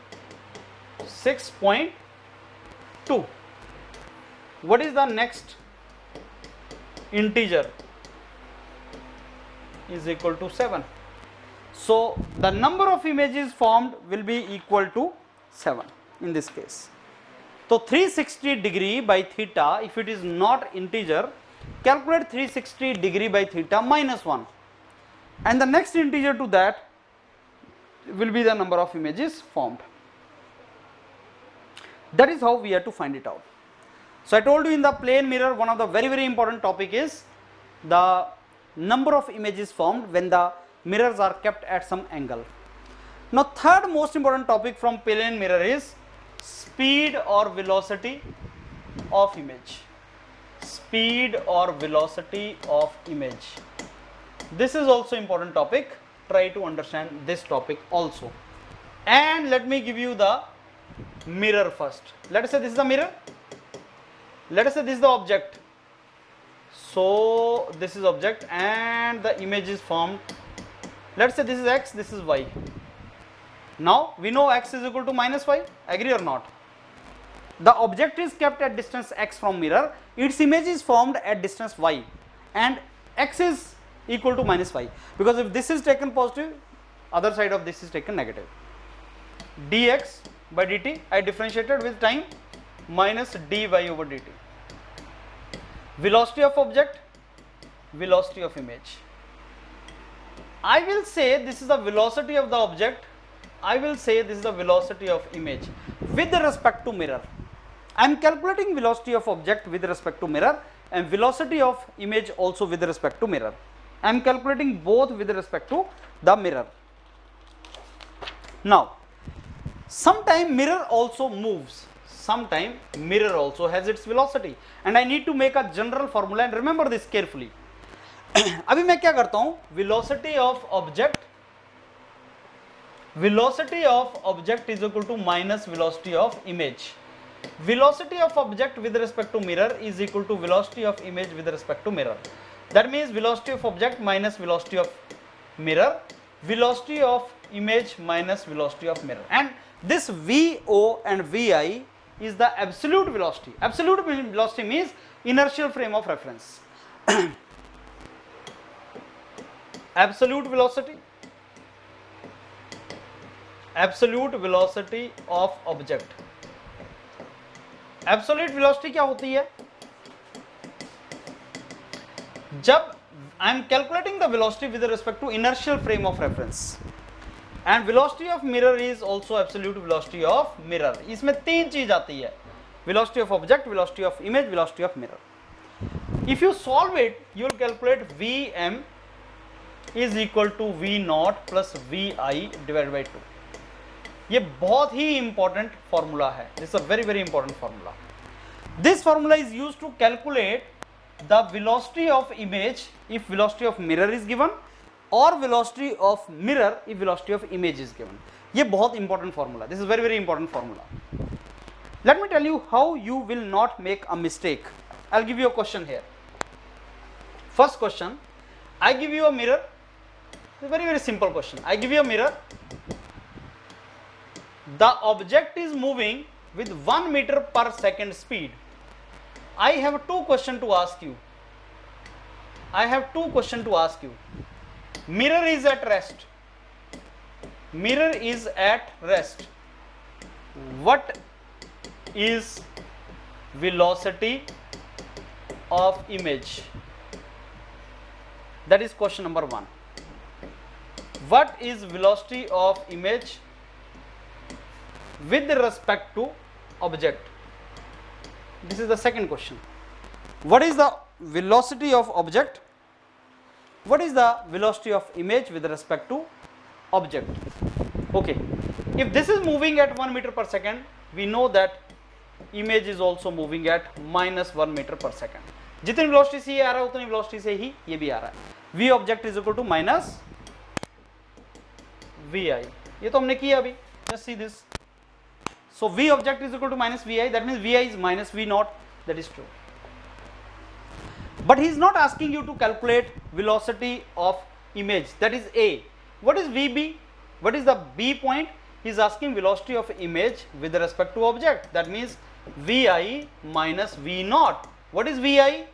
6.2. What is the next integer? Is equal to 7. So the number of images formed will be equal to 7 in this case. So 360 degree by theta, if it is not integer, calculate 360 degree by theta minus 1, and the next integer to that will be the number of images formed. That is how we have to find it out. So I told you in the plane mirror, one of the very important topic is the number of images formed when the mirrors are kept at some angle. Now third most important topic from plane mirror is speed or velocity of image. Speed or velocity of image. This is also important topic. Try to understand this topic also. And let me give you the mirror first. Let us say this is the mirror. Let us say this is the object. So this is object and the image is formed. Let us say this is x, this is y. Now we know x is equal to minus y. Agree or not? The object is kept at distance x from mirror. Its image is formed at distance y, and x is equal to minus y, because if this is taken positive, other side of this is taken negative. Dx by dt I differentiated with time minus dy over dt. Velocity of object, velocity of image. I will say this is the velocity of the object, I will say this is the velocity of image with respect to mirror. I am calculating velocity of object with respect to mirror and velocity of image also with respect to mirror. I am calculating both with respect to the mirror. Now, sometime mirror also moves, sometime mirror also has its velocity, and I need to make a general formula, and remember this carefully. अभी मैं क्या करता हूँ, velocity of object velocity of object is equal to minus velocity of image. Velocity of object with respect to mirror is equal to velocity of image with respect to mirror. That means velocity of object minus velocity of mirror, velocity of image minus velocity of mirror, and this VO and VI is the absolute velocity. Absolute velocity means inertial frame of reference. Absolute velocity of object. Absolute velocity क्या होती है? जब I am calculating the velocity with respect to inertial frame of reference, and velocity of mirror is also absolute velocity of mirror. इसमें तीन चीज आती है, velocity of object, velocity of image, velocity of mirror. If you solve it, you will calculate Vm is equal to V naught plus Vi divided by 2. ये बहुत ही important formula है. This is a very important formula. This formula is used to calculate the velocity of image if velocity of mirror is given, or velocity of mirror if velocity of image is given. ये बहुत important formula. This is very important formula. Let me tell you how you will not make a mistake. I'll give you a question here. First question, I give you a mirror. It's a very simple question. I give you a mirror. The object is moving with 1 meter per second speed. I have two questions to ask you. Mirror is at rest. What is velocity of image? That is question number 1. What is velocity of image with respect to object? This is the second question. What is the velocity of object? What is the velocity of image with respect to object? Okay, if this is moving at 1 meter per second, we know that image is also moving at minus 1 meter per second. जितनी velocity से ये आ रहा है उतनी velocity से ही ये भी आ रहा है. V object is equal to minus Vi. ये तो हमने किया अभी. Just see this. So V object is equal to minus Vi. That means Vi is minus V naught. That is true. But he is not asking you to calculate velocity of image. That is A. What is VB? What is the B point? He is asking velocity of image with respect to object. That means Vi minus V naught. What is Vi?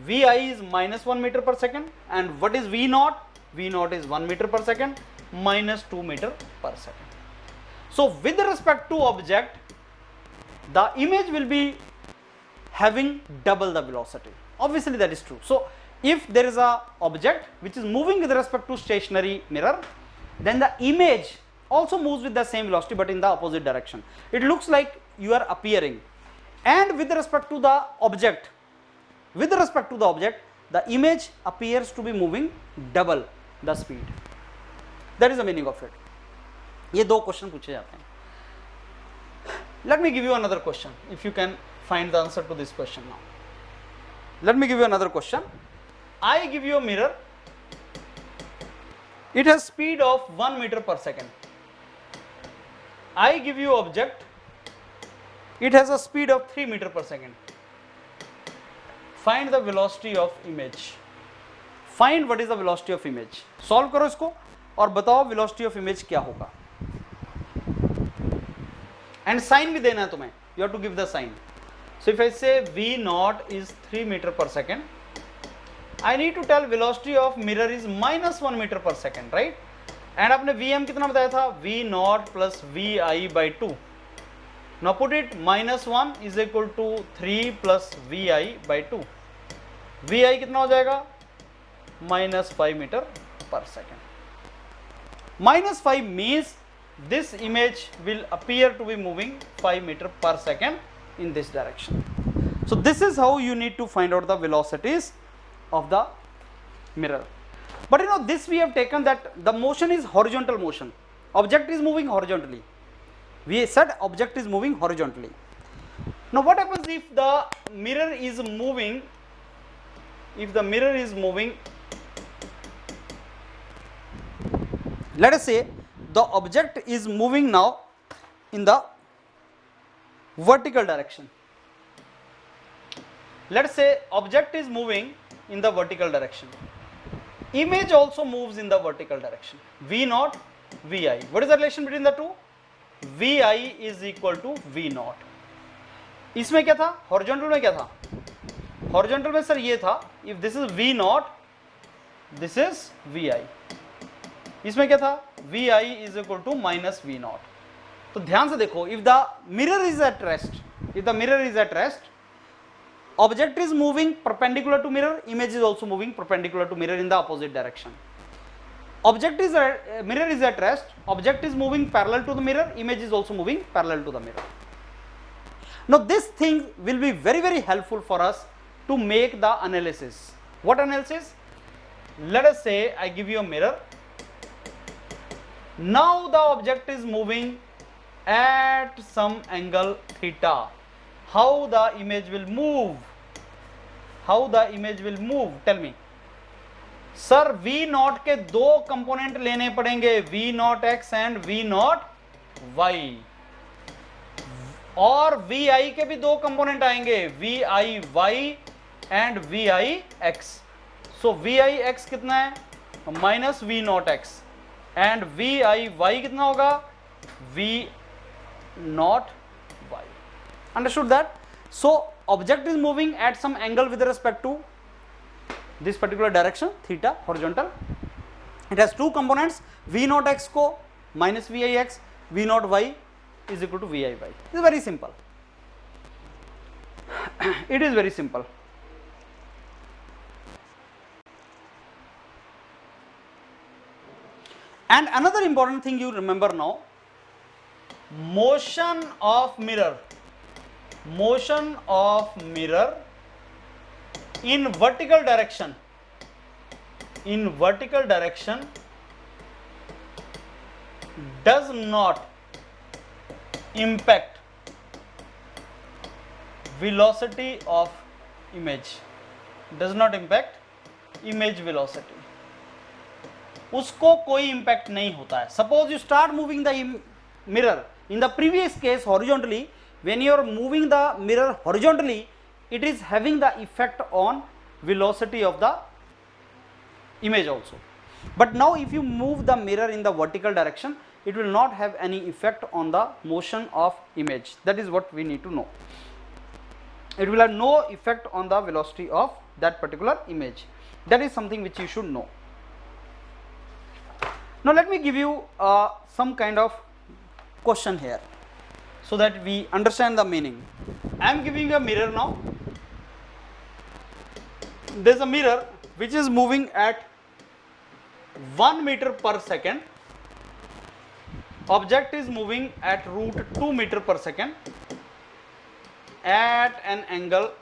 Vi is minus 1 meter per second. And what is V naught? V naught is 1 meter per second minus 2 meter per second. So with respect to object, the image will be having double the velocity. Obviously that is true. So if there is a object which is moving with respect to stationary mirror, then the image also moves with the same velocity but in the opposite direction. It looks like you are appearing, and with respect to the object, the image appears to be moving double the speed. That is the meaning of it. ये दो question पूछे जाते हैं. Let me give you another question if you can find the answer to this question now. Let me give you another question. I give you a mirror. It has speed of 1 meter per second. I give you object. It has a speed of 3 meter per second. Find the velocity of image. Find what is the velocity of image. Solve करो इसको और बताओ velocity of image क्या होगा. And sign भी देना है तुम्हें. You have to give the sign. So if I say V naught is 3 meter per second, I need to tell velocity of mirror is minus 1 meter per second, right? And आपने Vm कितना बताया था? V naught plus Vi by 2. Now put it, minus 1 is equal to 3 plus Vi by 2. Vi कितना हो जाएगा? Minus 5 meter per second. Minus 5 means this image will appear to be moving 5 meter per second in this direction. So this is how you need to find out the velocities of the mirror. But you know, this we have taken that the motion is horizontal motion. Object is moving horizontally. We said object is moving horizontally. Now what happens if the mirror is moving? If the mirror is moving, let us say the object is moving now in the vertical direction. Let's say object is moving in the vertical direction. Image also moves in the vertical direction. V naught, Vi. What is the relation between the two? Vi is equal to V naught. इसमें क्या था? Horizontal में क्या था? Horizontal में sir ये था, if this is V naught, this is Vi. इसमें क्या था? Vi is equal to minus V naught. तो ध्यान से देखो, if the mirror is at rest, object is moving perpendicular to mirror, image is also moving perpendicular to mirror in the opposite direction. Mirror is at rest, object is moving parallel to the mirror, image is also moving parallel to the mirror. Now this thing will be very, very helpful for us to make the analysis. What analysis? Let us say I give you a mirror. Now the object is moving at some angle theta. How the image will move? Tell me. Sir V not के दो component लेने पड़ेंगे, V not x and V not y, और Vi के भी दो component आएंगे, Vi y and Vi x. So Vi x कितना है? Minus V not x and Vi y कितना होगा? V not y. Understood that? So object is moving at some angle with respect to this particular direction, theta, horizontal. It has two components, V naught x को minus Vi x, V naught y is equal to Vi y. It is very simple. It is very simple. And another important thing you remember now, motion of mirror in vertical direction does not impact velocity of image, velocity. उसको कोई impact नहीं होता है. Suppose you start moving the mirror in the previous case horizontally. When you are moving the mirror horizontally, it is having the effect on velocity of the image also. But now if you move the mirror in the vertical direction, it will not have any effect on the motion of image. That is what we need to know. It will have no effect on the velocity of that particular image. That is something which you should know. Now let me give you some kind of question here, so that we understand the meaning. I am giving a mirror now. There is a mirror which is moving at 1 meter per second. Object is moving at root 2 meter per second at an angle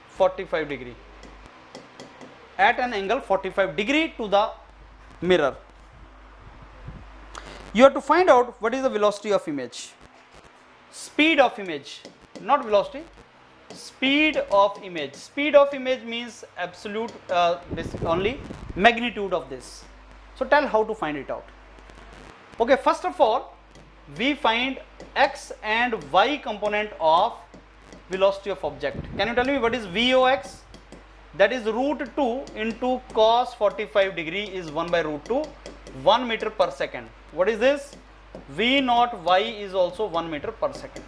45 degree. At an angle 45 degree to the mirror. You have to find out what is the velocity of image. Speed of image, not velocity, speed of image. Speed of image means absolute only magnitude of this. So tell how to find it out. Okay, first of all we find x and y component of velocity of object. Can you tell me what is Vox? That is root 2 into cos 45 degree is 1 by root 2, 1 meter per second. What is this? V naught y is also 1 meter per second.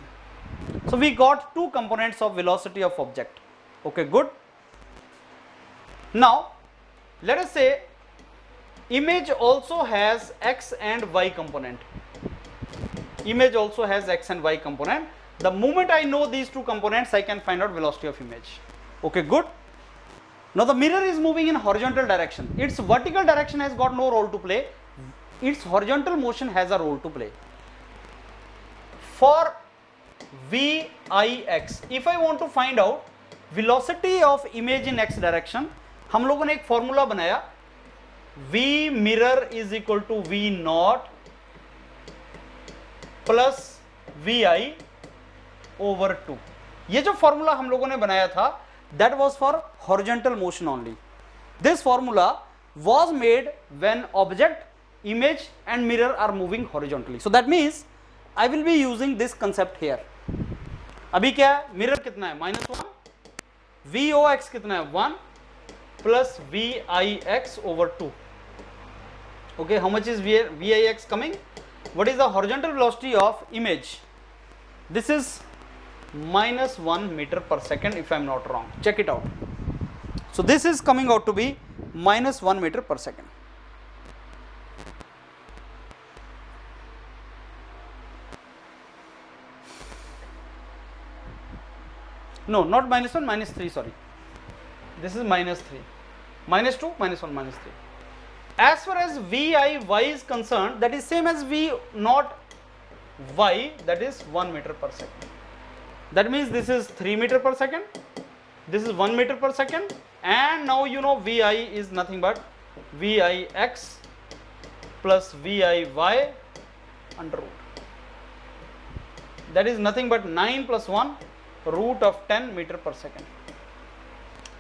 So we got two components of velocity of object. Okay, good. Now let us say image also has x and y component. Image also has x and y component. The moment I know these two components, I can find out velocity of image. Okay, good. Now the mirror is moving in horizontal direction. Its vertical direction has got no role to play. Its horizontal motion has a role to play. For Vix, if I want to find out velocity of image in x direction, हम लोगों ने एक formula बनाया, V mirror is equal to V naught plus Vi over 2. ये जो formula हम लोगों ने बनाया था, that was for horizontal motion only. This formula was made when object image and mirror are moving horizontally. So that means I will be using this concept here. अभी क्या है, मिरर कितना है -1, VOX कितना है 1 plus VIX over 2. Okay, how much is VIX coming? What is the horizontal velocity of image? This is -1 meter per second if I am not wrong. Check it out. So this is coming out to be -1 meter per second. No, not -1, -3, sorry. This is -3, -2, -1, -3. As far as VIY is concerned, that is same as V naught Y, that is 1 meter per second. That means this is 3 meter per second, this is 1 meter per second, and now you know VI is nothing but VIX plus VIY under root. That is nothing but 9 plus 1 root of 10 meter per second.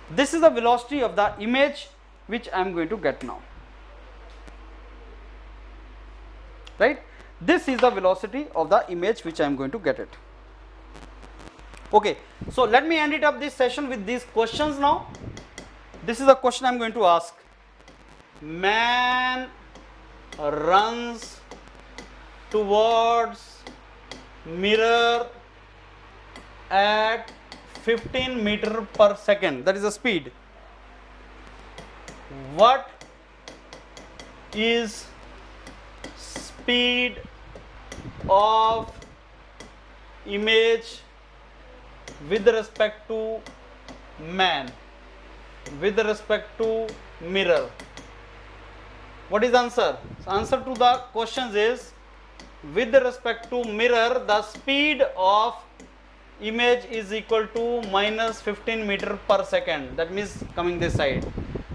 This is the velocity of the image which I am going to get now. Right? This is the velocity of the image which I am going to get it. Okay, so let me end it up this session with these questions now. This is the question I am going to ask. Man runs towards mirror at 15 meter per second, that is the speed. What is speed of image with respect to man, with respect to mirror? What is the answer? Answer to the questions is, with respect to mirror, the speed of image is equal to -15 meter per second, that means coming this side.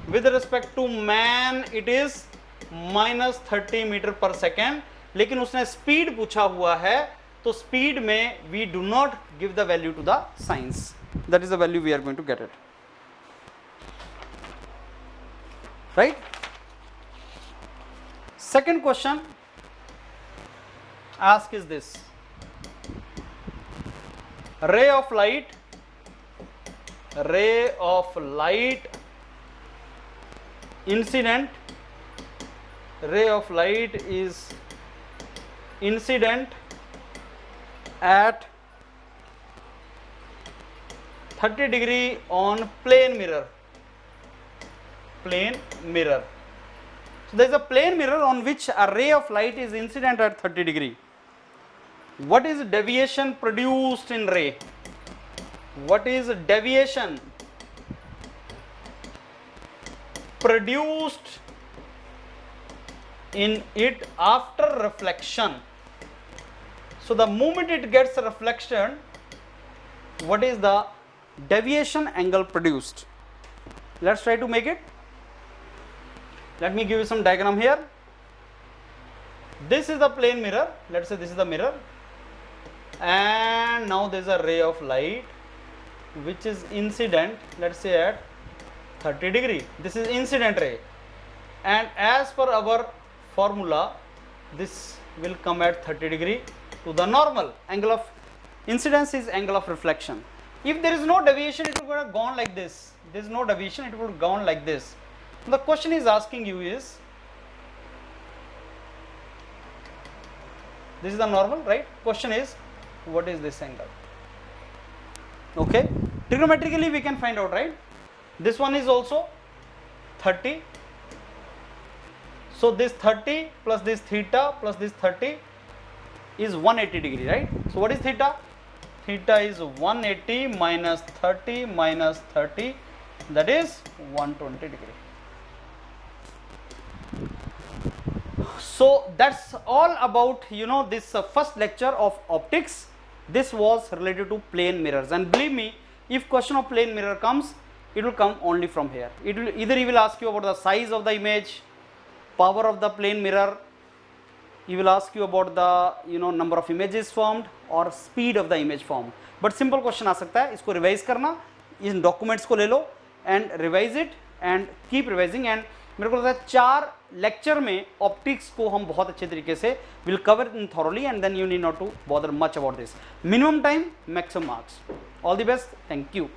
With respect to man it is -30 metre पर second, लेकिन उसने speed पूछा हुआ है, तो speed में we do not give the value to the science, that is the value we are going to get it. Right? Second question asked is this: ray of light incident, ray of light is incident at 30 degree on plane mirror. So there is a plane mirror on which a ray of light is incident at 30 degree. What is deviation produced in ray? What is deviation produced in it after reflection? So the moment it gets reflection, what is the deviation angle produced? Let's try to make it. Let me give you some diagram here. This is the plane mirror, let's say this is the mirror, and now there is a ray of light which is incident, let's say at 30 degree. This is incident ray, and as per our formula this will come at 30 degree to the normal. Angle of incidence is angle of reflection. If there is no deviation, it would have gone like this. There is no deviation, it would have gone like this. The question is asking you is, this is the normal, right? Question is, what is this angle? Okay, trigonometrically we can find out, right? This one is also 30. So this 30 plus this theta plus this 30 is 180 degree, right? So what is theta? Theta is 180 minus 30 minus 30, that is 120 degree. So that's all about, you know, this first lecture of optics. This was related to plane mirrors, and believe me, if question of plane mirror comes, it will come only from here. It will either he will ask you about the size of the image, power of the plane mirror, he will ask you about the, you know, number of images formed or speed of the image formed. But simple question आ सकता है, इसको revise करना, इन documents को ले लो and revise it and keep revising, and मेरे को लगता है 4 लेक्चर में ऑप्टिक्स को हम बहुत अच्छे तरीके से will cover in thoroughly and then you need not to bother much about this. Minimum time, maximum marks. All the best. Thank you.